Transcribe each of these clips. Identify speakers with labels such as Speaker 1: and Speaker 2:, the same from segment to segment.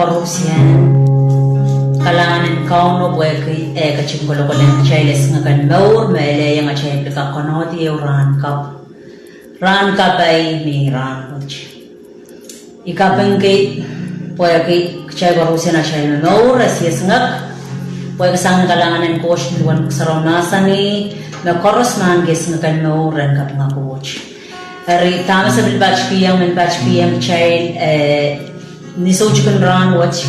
Speaker 1: korupsian kalangan kau no buat ke kacim kalau kalian cailes ngakan maur mele yang acai pelak konoti ran kap ay mi ran uch ikapeng ke buat ke cai korupsian acai maur asias ngak buat kesang kalangan kos duan sarau nasani na koros manggis ngakan maur ran kap ngaku uch Ari tamas abil batch PM cai nisojkan ran uch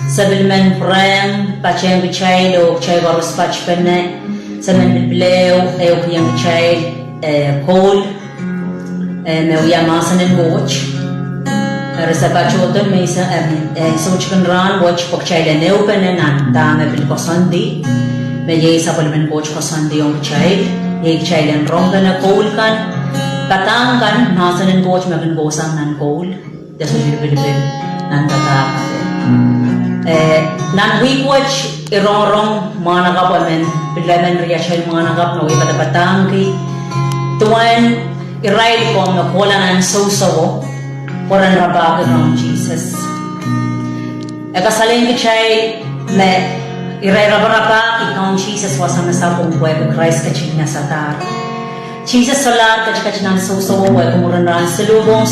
Speaker 1: sabil men prem pachem bichai lo chai gorus pach penne sabil bilbleu eu yang chai coal me uya masanen watch rasa pachoton me sa sojkan ran watch pok chai le neu penne nan ta me bil kosandi me ye sabil men watch kosandi ong chai ye chai len rong na coal kan katang kan masanen watch me ben gosang nan coal deso bil nan ta nan week watch irong managap amen bilaman reaction managap no iba batang ki tuan irail ko na kola nan so oran rabag ng Jesus kasaling kichay me iray rabaraba ki kong Jesus wasang nasapong buhay Christ kaching nasatar Jesus salat kachikach nan so buhay kumuran ran silubong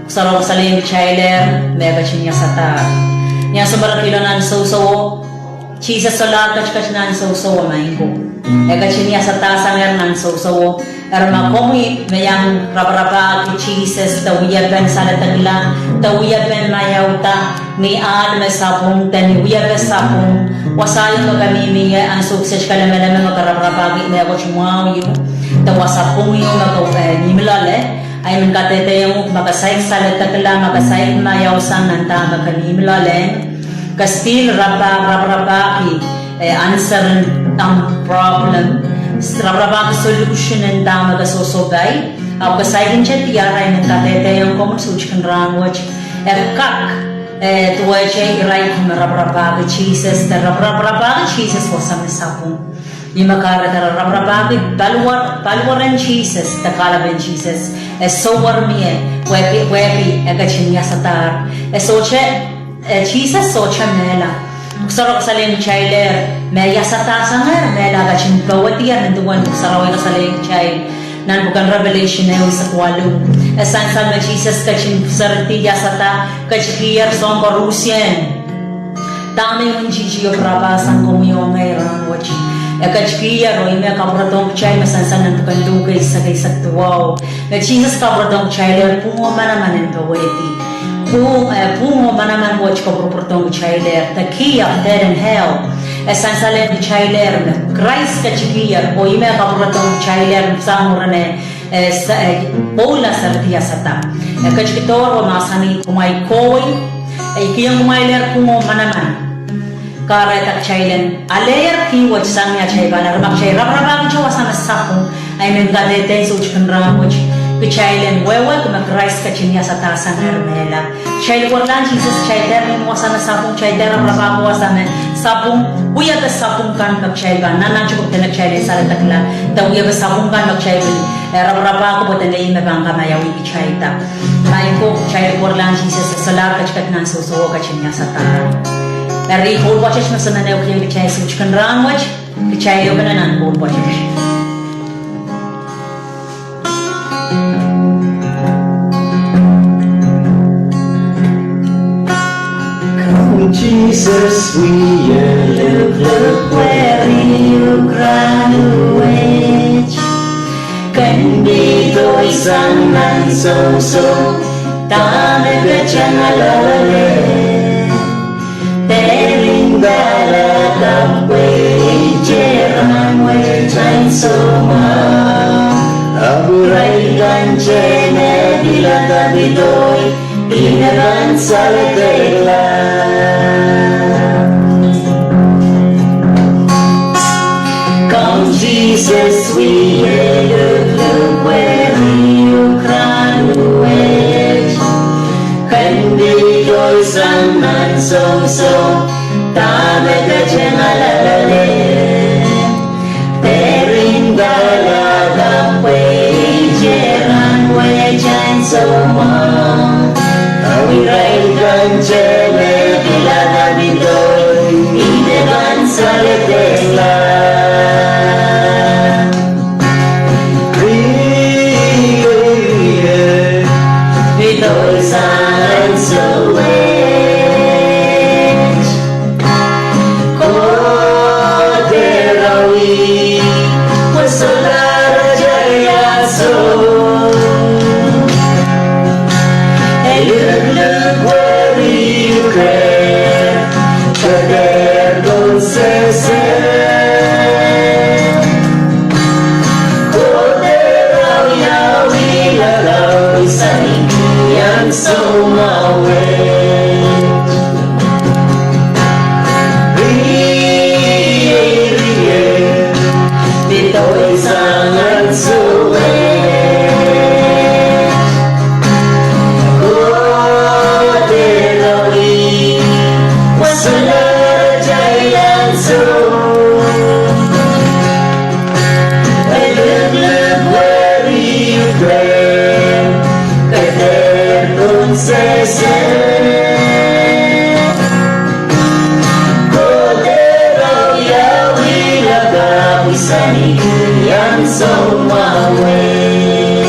Speaker 1: sarong saling kichay me kaching nasatar yang sebarang kilonan so Jesus salat kach nan so main ko kachiniya sa tasang nan so erma komi mayang raba ki Jesus tawiya ben salatagla tawiya ben mayauta ni ad mesapung tan wiya besapung wasal ko kami miya ang sukses kalamala makaraba me ako chumao yu tawasapung yu ni milale ay mengkatete yung makasayang salatagla makasayang mayausan nanta makanimilalen kastil rabaki answer ang problem rabaki solution and tama kasosobay ako kasayang chatiyaray mengkatete yung common suchkan ranwach kak tuwa siya iray kung rabaki Jesus rabaki Jesus wasam nasapong di makara rabaki balwaran Jesus takalaban Jesus so warmiye wepi agachnya satar soche Jesus soche mela kusaro kasaleng chailer me yasata sangar mela agachin bawatian nanduan kusaro kasaleng chail nan bukan revelation ay sa kwalo san na Jesus kachin sarti yasata kachkiyar song korusyen tama yung chichiyo prabasan kumiyo ngayran wachi kachkiya ro ime kabratong chai masansan ng tukandugay sa tuwaw na Jesus kabratong chai ler pungo manaman ng kaweti pungo manaman watch kabratong chai ler takiya dead in hell sansalen di chai ler Christ kachkiya o ime kabratong chai ler samurane pola sartiya sata kachkitor o masani kumay koy ikiyang kumay ler pungo manaman karet tak chailen aler ki wach sangya chai banar mak chai rabang chawa sana sapung ay men gadete such kanram wach ki chailen wewa kuma Christ ka chinya sa tasan hermela chai warlan Jesus chai der mo sana sapung chai der rabang wasana sapung uya ta sapung kan kap chai ban nana chuk tenak chai sala takla ta uya ba sapung kan kap chai rabang ko botan dai me bang kama yawi ki chai ta mai ko chai warlan Jesus salar ka chkat nan so ka chinya sa tar Dari whole watches na sana na yung kichay sa chicken run watch, kichay yung bananan whole watches.
Speaker 2: Come Jesus, we look where you run away. Kan dito isang nanso tama ka siyang alalala. Dalam jeran wecan semua aburai dan cene bila tabidoi inaran salatela Come Jesus we look where you run away Kandidoy sang nanso Tama ka dyan alalali Tering daladang jeran wejan semua Awiray kan jene sunny and so my way.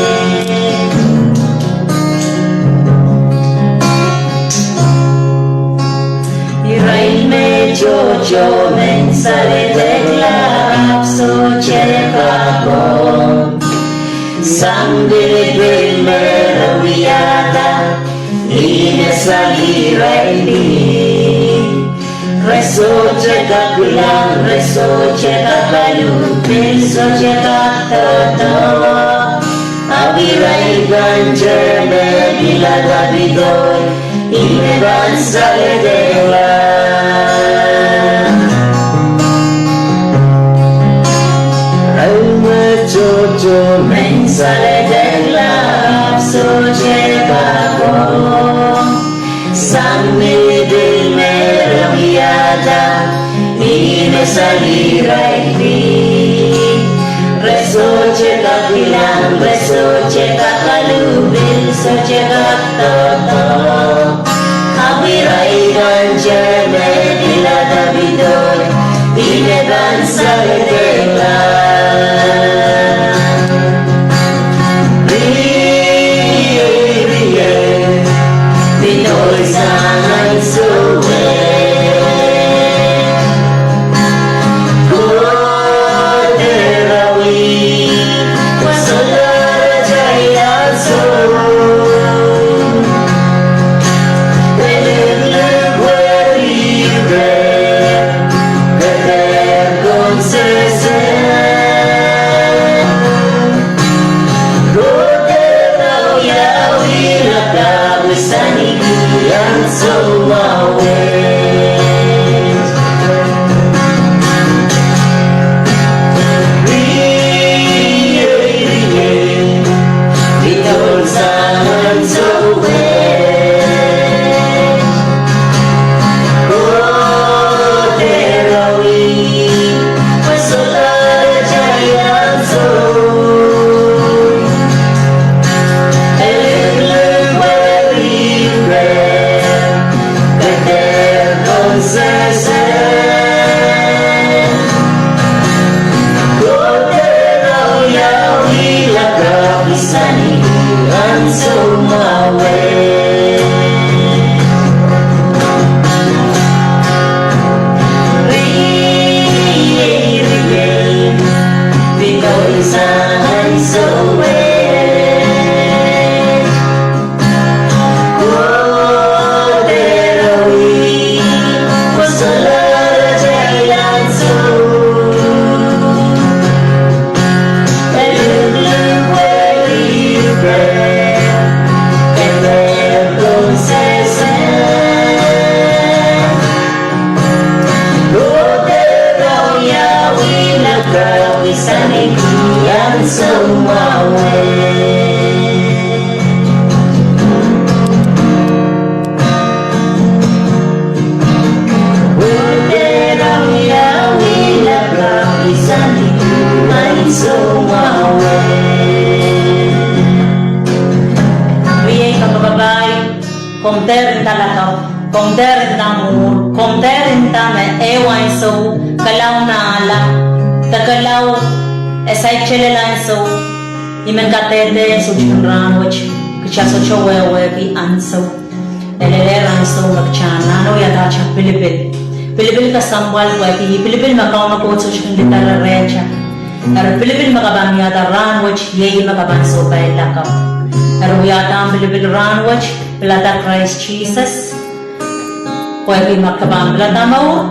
Speaker 2: Irai me jojo mensale declara so cercavo Sambil merawiata Ine salirai di Reso cekak bilang, reso cekak kayu Reso cekak tertawa Abirai ganjar bila gabidoy Ine bansa ledela Rauma jojo mensale dela So cekako Sambil merawiata Ine salirai di Reso cekak bilang, reso cekak kalu Reso cekak tertawa Abirai ganjar bila gabidoy Ine bansa ledela Pinoy sangat suwe Koderawi Wasaudara jaya so Komterin talakaw, komterin tamur, komterin tame ewan so, kalaw na ala, takalaw, esay chelelan so, imen katete so chunranwach, kcha so chowewe ki anso, eleleran so magchana, no yata cha Pilipil. Pilipil ka sambal kwa ki, Pilipil makaw na po so chunditara recha, ar Pilipil makabang yata ranwach, yeyi makabang so kay lakaw. Ar yata ang Pilipil ranwach, Plata Christ Jesus, pwede makabang plata mo,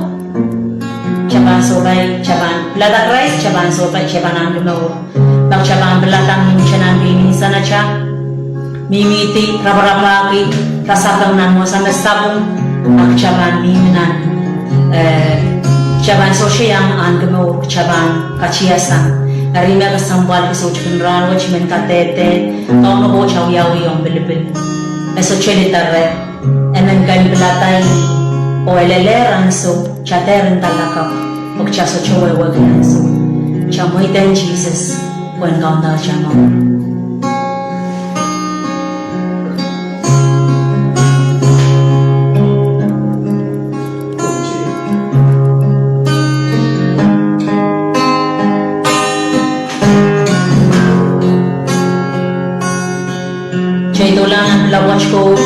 Speaker 2: chaban sobay, chaban plata Christ, chaban sobay, chaban ang lumaw. Bak chaban plata ng siya ng binisa na siya, mimiti, rabarabaki, kasabang nan mo sa mesabong, bak chaban miminan, chaban so siyang ang lumaw, chaban kachiyasan. Narima ka sambal ka so chunran, which men katete, kau no bo chaw yawi yung Pilipin. Eso chelitare, emen kan belatay o eleleran so chaterin talakaw, o chaso chowe wagyan so chamoy ten Jesus, when kau na chamo.
Speaker 1: much code.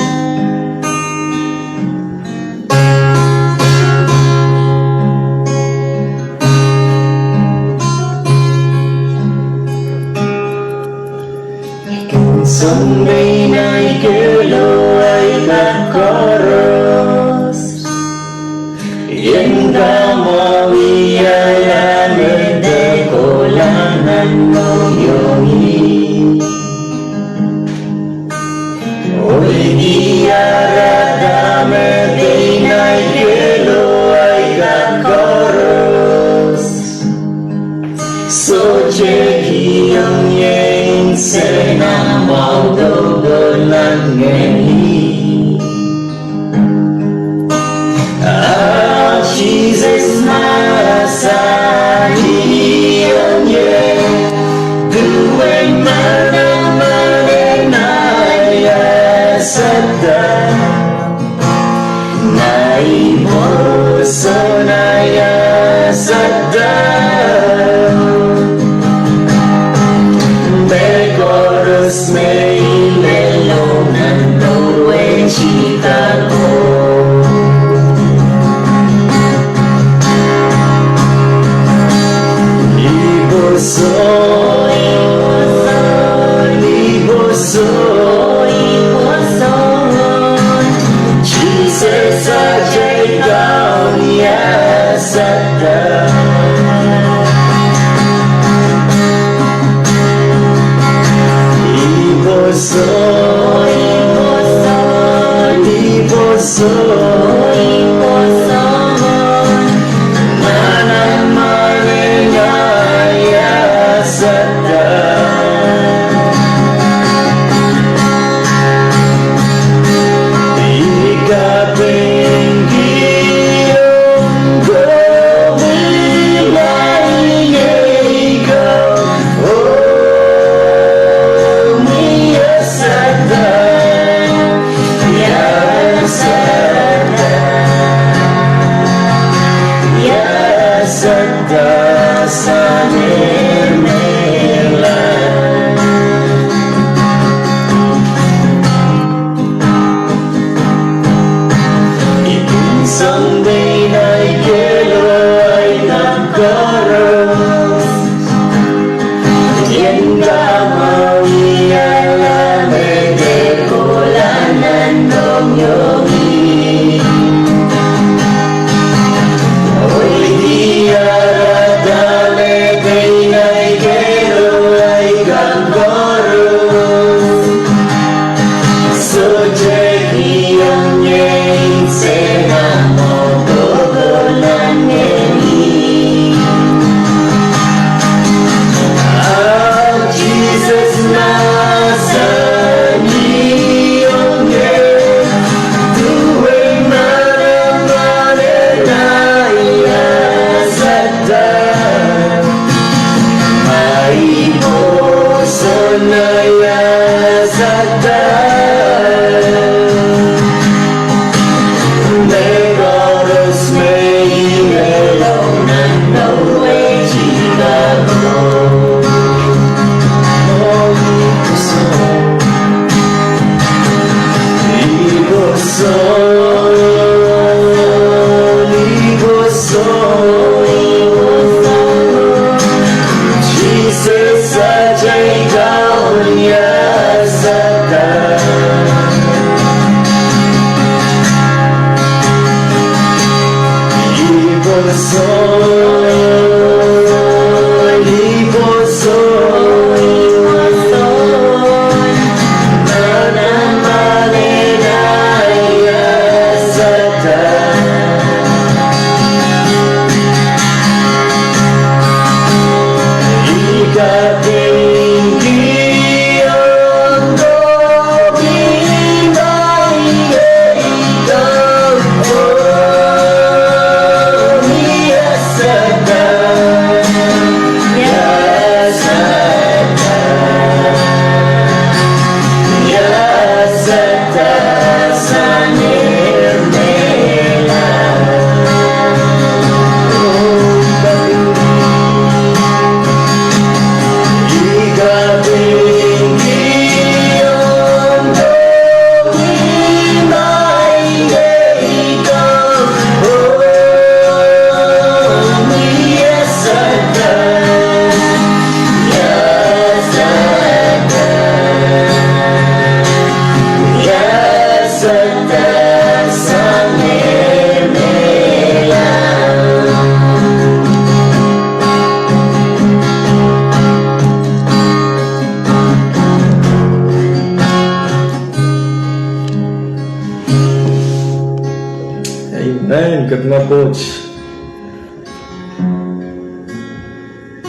Speaker 3: Someday naikelo ay kakaros Yang kamawiyayan Ede kolanan mo yongi Oy diarada Ede naikelo ay kakaros So checky yung yang sena mau dogolan ngeni Ah Jesus masani yung yang duweng manaya sada naiboso naya sada Begoros may lelong nando'y chita ko Liboso, liboso, liboso Jesus ajay kau niya sada Liboso, liboso, liboso Nanan manengaya sada Ikapenggiyon gomilay ikaw Oh Mia sada Ya sada Ya sada sanemela Someday naikelo ay nagkaroon Yang kamawiyalan Ede kolanan ng yogi Oy diarada Ede naikelo ay nagkaroon So checky yung yang sena mo dogolan ngeni Ah Jesus masani yung yang duweng manaya sada maiboso naya sada Begoros may lelong nando'y chita ko Oh, liboso, liboso, liboso Jesus ajay kau niya sada Liboso, liboso, liboso Nanan manengaya sada Ikapenggiyon gomilay ikaw Oh Mia sada Ya sada Ya sada sanemela Oh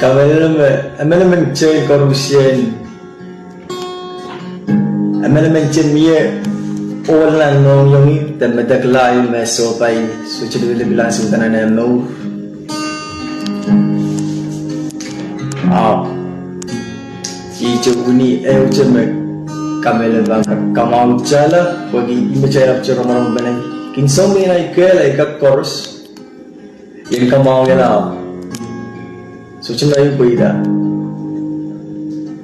Speaker 3: Amelaman Chen Corusien Amelaman Chen Mia all lang no yung the madaglay meso pay so chili bilang sultan na no Ijo uni euchemek kamela bang kamau chala bagi imecaya apcero marang banay kinsong may na ikela ikak chorus yung kamau yala so chima yung kuida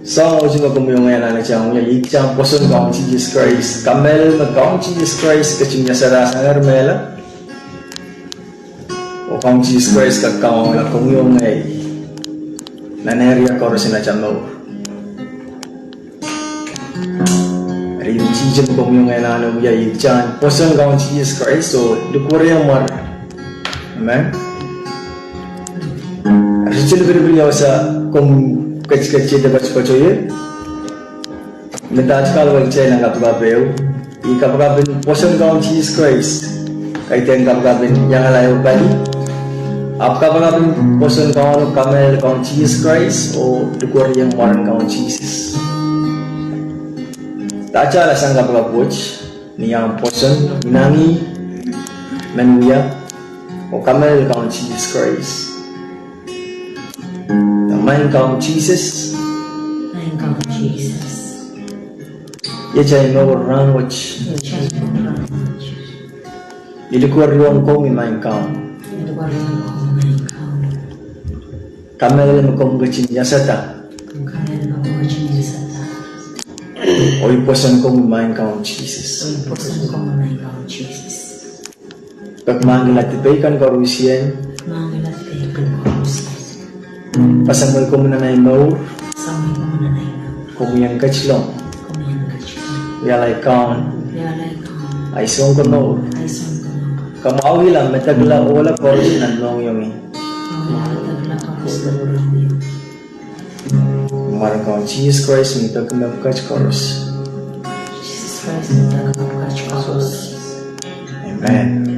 Speaker 3: song oji magumuyong ngayon na chang yung ikchang poson kong Jesus Christ kamel magkong Jesus Christ kaching niya sa rasa ngarmela o kong Jesus Christ kakao na kumuyong ngayon naneriya chorus na chamo yung chijin kong yung ngayon na yung ikchang poson kong Jesus Christ so lukuri ang mar amen Arsichil berbeliau sa kong kecil-kecil dapat seperti minta sekali wajah nak kapabel, ika kapabel poson kau Jesus Christ, kaitan kapabel yang lain bali, apa kapabel poson kau kamel kau Jesus Christ, o dukur yang orang kau Jesus. Tak cara sang kapabel ni yang poson nangi menuya, o kamel kau Jesus Christ. Main kau Jesus,
Speaker 1: Main kau Jesus.
Speaker 3: ia cai no orang watch.
Speaker 1: Cai no orang watch.
Speaker 3: Di luar ruang kau main kau.
Speaker 1: Di luar ruang kau main kau.
Speaker 3: Kamera kau bercin jasata.
Speaker 1: Kamera kau bercin jasata.
Speaker 3: Oi posan kau main kau Jesus.
Speaker 1: Oi posan kau main kau Jesus.
Speaker 3: Pag mangilat ikan kau Rusian.
Speaker 1: Mangilat ikan kau Rusian.
Speaker 3: Pasang mo kung nanay mo
Speaker 1: Samay ko na na ina
Speaker 3: kung yang kacilong
Speaker 1: Kung yan kacilong
Speaker 3: yalay kaon
Speaker 1: Yalay kaon
Speaker 3: ay song ko no
Speaker 1: Ay son ko na
Speaker 3: kamawi lang metagla wala ko rin anong yung
Speaker 1: Wala tagla ka gusto ko lang yun
Speaker 3: marang kaon Jesus Christ nito kumapkach chorus
Speaker 1: Jesus Christ nito kumapkach chorus
Speaker 3: Amen